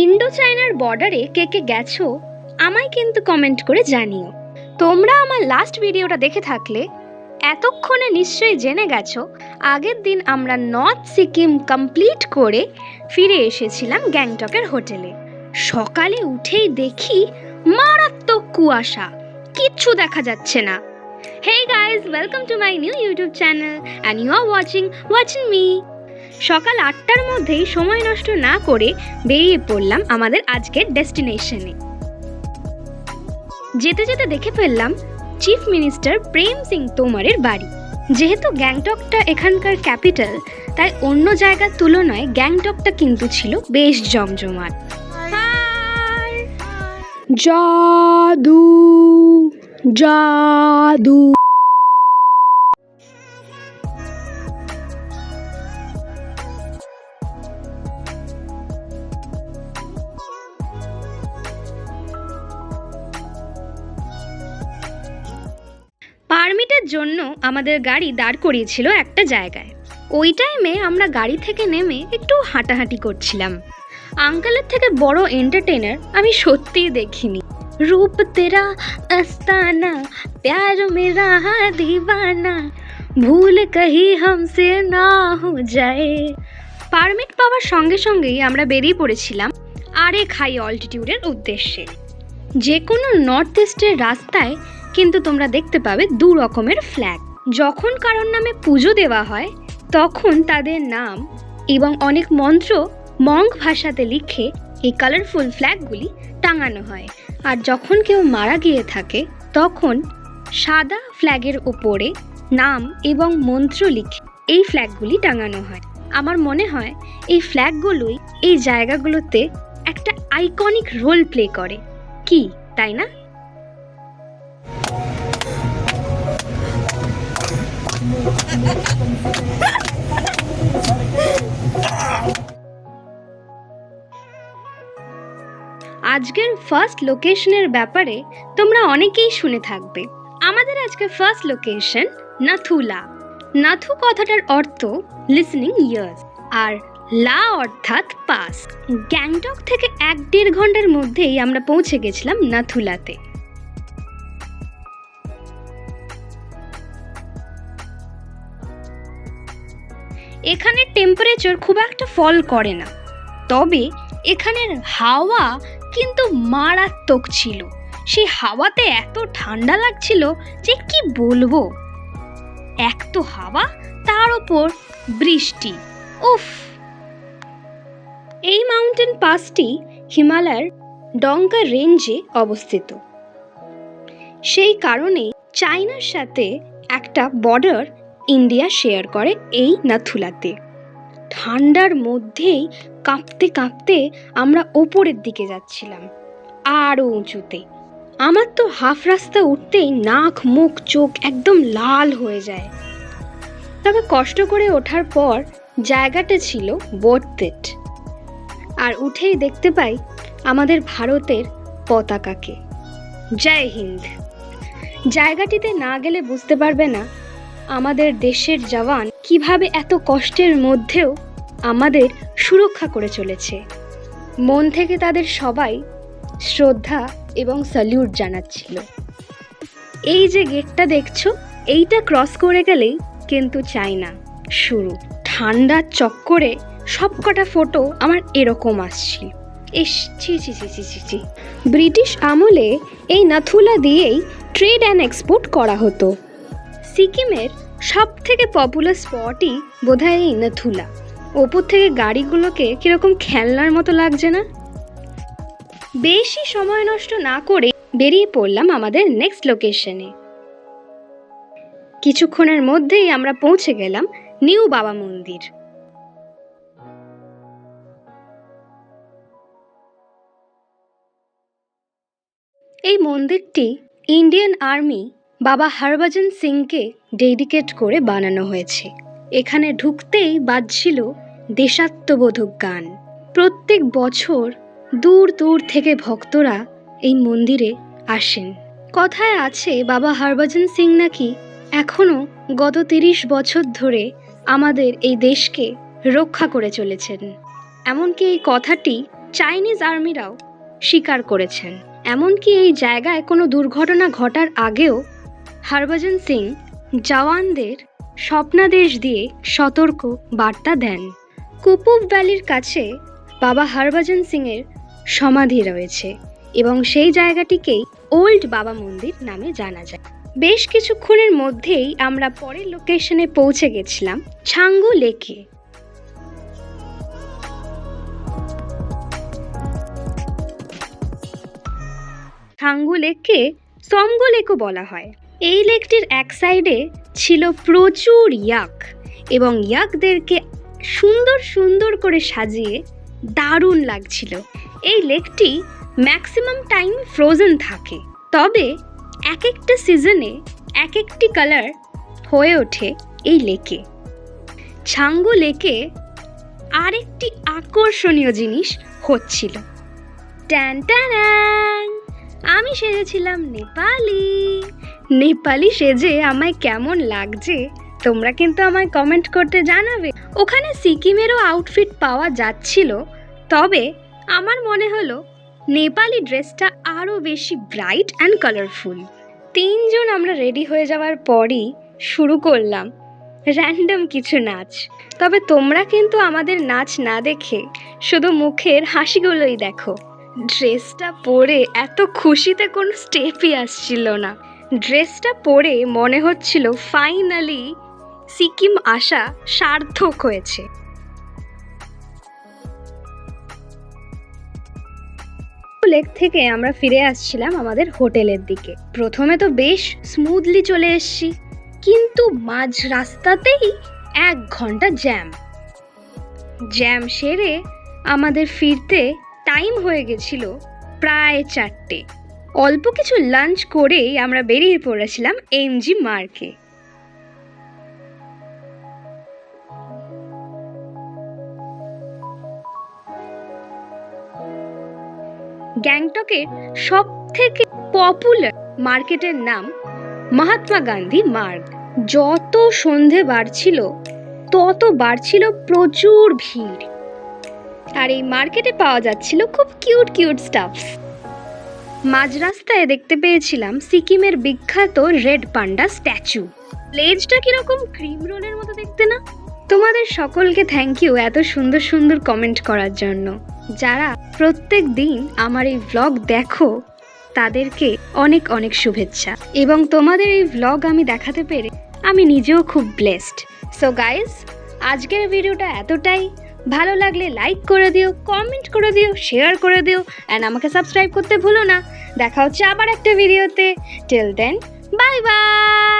Indo চায়নার বর্ডারে কে কে গেছো আমায় কিন্তু কমেন্ট করে জানিও। তোমরা আমার লাস্ট ভিডিওটা দেখে থাকলে এতক্ষণে নিশ্চয়ই জেনে গেছো আগের দিন আমরা নর্থ সিকিম কমপ্লিট করে ফিরে এসেছিলাম গ্যাংটকের হোটেলে। সকালে উঠেই দেখি মারাত্মক কুয়াশা, কিচ্ছু দেখা যাচ্ছে না। Hey guys, welcome to my new YouTube channel and you are watching me. সকাল 8টার মধ্যেই সময় নষ্ট না করে বেরিয়ে পড়লাম আমাদের আজকের ডেস্টিনেশনে। যেতে যেতে দেখে ফেললাম চিফ মিনিস্টার প্রেম সিং তোমরের বাড়ি। যেহেতু গ্যাংটকটা এখানকার ক্যাপিটাল, তাই অন্য জায়গার তুলনায় গ্যাংটকটা কিন্তু ছিল বেশ জমজমাট। জাদু জাদু। পারমিটের জন্য আমাদের গাড়ি দাঁড় করিয়েছিল একটা জায়গায়। ওই টাইমে আমরা গাড়ি থেকে নেমে একটু হাঁটাহাঁটি করছিলাম। আঙ্কেলের থেকে বড় এন্টারটেইনার আমি সত্যিই দেখিনি। রূপ তেরা আস্তানা, প্যার মেরা দিওয়ানা, ভুল কহি হামসে না হো যায়। পারমিট পাওয়ার সঙ্গে সঙ্গেই আমরা বেরিয়ে পড়েছিলাম আরেক হাই অল্টিটিউডের উদ্দেশ্যে। যে কোনো নর্থ ইস্টের রাস্তায় কিন্তু তোমরা দেখতে পাবে দু রকমের ফ্ল্যাগ। যখন কারোর নামে পুজো দেওয়া হয় তখন তাদের নাম এবং অনেক মন্ত্র মঙ্ক ভাষাতে লিখে এই কালারফুল ফ্ল্যাগগুলি টাঙানো হয়। আর যখন কেউ মারা গিয়ে থাকে তখন সাদা ফ্ল্যাগের ওপরে নাম এবং মন্ত্র লিখে এই ফ্ল্যাগগুলি টাঙানো হয়। আমার মনে হয় এই ফ্ল্যাগগুলোই এই জায়গাগুলোতে একটা আইকনিক রোল প্লে করে, কি তাই না? আজকের ফার্স্ট লোকেশনের ব্যাপারে তোমরা অনেকেই শুনে থাকবে। আমাদের আজকে ফার্স্ট লোকেশন নাথুলা। নাথু কথাটার অর্থ লিসনিং ইয়ার্স আর লা অর্থাৎ পাস। গ্যাংটক থেকে 1-1.5 ঘন্টার মধ্যেই আমরা পৌঁছে গেছিলাম নাথুলাতে। এখানে টেম্পারেচার খুব একটা ফল করে না, তবে এখানের হাওয়া কিন্তু মারাত্মক ছিল। সেই হাওয়াতে এত ঠান্ডা লাগছিল যে কি বলবো। এক তো হাওয়া, তার উপর বৃষ্টি, উফ। এই মাউন্টেন পাসটি হিমালয়ের ডঙ্কা রেঞ্জে অবস্থিত। সেই কারণে চায়নার সাথে একটা বর্ডার ইন্ডিয়া শেয়ার করে এই নাথুলাতে। ঠান্ডার মধ্যেই কাঁপতে কাঁপতে আমরা ওপরের দিকে যাচ্ছিলাম, আরও উঁচুতে। আমার তো হাফ রাস্তা উঠতেই নাক মুখ চোখ একদম লাল হয়ে যায়। তবে কষ্ট করে ওঠার পর জায়গাটা ছিল worth it। আর উঠেই দেখতে পাই আমাদের ভারতের পতাকাকে। জয় হিন্দ। জায়গাটিতে না গেলে বুঝতে পারবে না আমাদের দেশের জওয়ান কিভাবে এত কষ্টের মধ্যেও আমাদের সুরক্ষা করে চলেছে। মন থেকে তাদের সবাই শ্রদ্ধা এবং স্যালিউট জানাচ্ছিল। এই যে গেটটা দেখছো, এইটা ক্রস করে গেলেই কিন্তু চায়না শুরু। ঠান্ডার চক্করে সবকটা ফটো আমার এরকম আসছিল। ইস, ছি ছি ছি ছি ছি ছি। ব্রিটিশ আমলে এই নাথুলা দিয়েই ট্রেড অ্যান্ড এক্সপোর্ট করা হতো। সিকিমের সব থেকে পপুলার স্পটই বোধহয় এই নাথুলা। ওপর থেকে গাড়িগুলোকে কিরকম খেলনার মতো লাগছে না? বেশি সময় নষ্ট না করে বেরিয়ে পড়লাম আমাদের নেক্সট লোকেশনে। কিছুক্ষণের মধ্যেই আমরা পৌঁছে গেলাম নিউ বাবা মন্দির। এই মন্দিরটি ইন্ডিয়ান আর্মি বাবা হরভজন সিংকে ডেডিকেট করে বানানো হয়েছে। এখানে ঢুকতেই বাজছিল দেশাত্মবোধক গান। প্রত্যেক বছর দূর দূর থেকে ভক্তরা এই মন্দিরে আসেন। কথায় আছে বাবা হরভজন সিং নাকি এখনো গত 30 বছর ধরে আমাদের এই দেশকে রক্ষা করে চলেছেন। এমনকি এই কথাটি চাইনিজ আর্মিরাও স্বীকার করেছেন। এমনকি এই জায়গায় কোনো দুর্ঘটনা ঘটার আগেও হরভজন সিং জওয়ানদের স্বপ্নাদেশ দিয়ে সতর্ক বার্তা দেন। কুপুব ভ্যালির কাছে বাবা হরভজন সিংয়ের সমাধি রয়েছে এবং সেই জায়গাটিকেই ওল্ড বাবা মন্দির নামে জানা যায়। বেশ কিছুক্ষণের মধ্যেই আমরা পরের লোকেশনে পৌঁছে গেছিলাম, ছাঙ্গু লেকে। ছাঙ্গু লেককে সমগো লেকও বলা হয়। এই লেকটির এক সাইডে ছিল প্রচুর ইয়াক এবং ইয়াকদেরকে সুন্দর সুন্দর করে সাজিয়ে দারুণ লাগছিল। এই লেকটি ম্যাক্সিমাম টাইম ফ্রোজেন থাকে, তবে এক একটা সিজনে এক একটি কালার হয়ে ওঠে এই লেকে। ছাঙ্গু লেকে আরেকটি আকর্ষণীয় জিনিস হচ্ছিল, ট্যান ট্যান, আমি সেজেছিলাম নেপালি সেজে আমায় কেমন লাগছে তোমরা কিন্তু আমায় কমেন্ট করতে জানাবে। ওখানে সিকিমেরও আউটফিট পাওয়া যাচ্ছিল, তবে আমার মনে হলো নেপালি ড্রেসটা আরও বেশি ব্রাইট অ্যান্ড কালারফুল। তিনজন আমরা রেডি হয়ে যাওয়ার পরই শুরু করলাম র্যান্ডম কিছু নাচ। তবে তোমরা কিন্তু আমাদের নাচ না দেখে শুধু মুখের হাসিগুলোই দেখো। ড্রেসটা পরে এত খুশিতে কোনো স্টেপই আসছিল না। ড্রেসটা পরে মনে হচ্ছিল ফাইনালি সিকিম আসা সার্থক হয়েছে। লেক থেকে আমরা ফিরে আসছিলাম আমাদের হোটেলের দিকে। প্রথমে তো বেশ স্মুথলি চলে এসেছি, কিন্তু মাঝ রাস্তাতেই 1 ঘন্টা জ্যাম সেরে আমাদের ফিরতে টাইম হয়ে গেছিল প্রায় 4টে। অল্প কিছু লাঞ্চ করেই আমরা বেরিয়ে পড়েছিলাম এমজি মার্কে। গ্যাংটকের সব থেকে পপুলার মার্কেটের নাম মহাত্মা গান্ধী মার্গ। যত সন্ধে বাড়ছিল তত বাড়ছিল প্রচুর ভিড়, আর এই মার্কেটে পাওয়া যাচ্ছিল খুব কিউট কিউট স্টাফস। মাঝ রাস্তায় দেখতে পেয়েছিলাম সিকিমের বিখ্যাত রেড পান্ডা স্ট্যাচু। লেজটা কিরকম ক্রিম রোলের মতো দেখতে না? তোমাদের সকলকে থ্যাংক ইউ এত সুন্দর সুন্দর কমেন্ট করার জন্য। যারা প্রত্যেক দিন আমার এই ভ্লগ দেখো তাদেরকে অনেক অনেক শুভেচ্ছা, এবং তোমাদের এই ভ্লগ আমি দেখাতে পেরে আমি নিজেও খুব ব্লেসড। সো গাইজ, আজকের ভিডিওটা এতটাই। ভালো লাগলে লাইক করে দিও, কমেন্ট করে দিও, শেয়ার করে দিও, অ্যান্ড আমাকে সাবস্ক্রাইব করতে ভুলো না। দেখা হচ্ছে আবার একটা ভিডিওতে। Till then, bye by.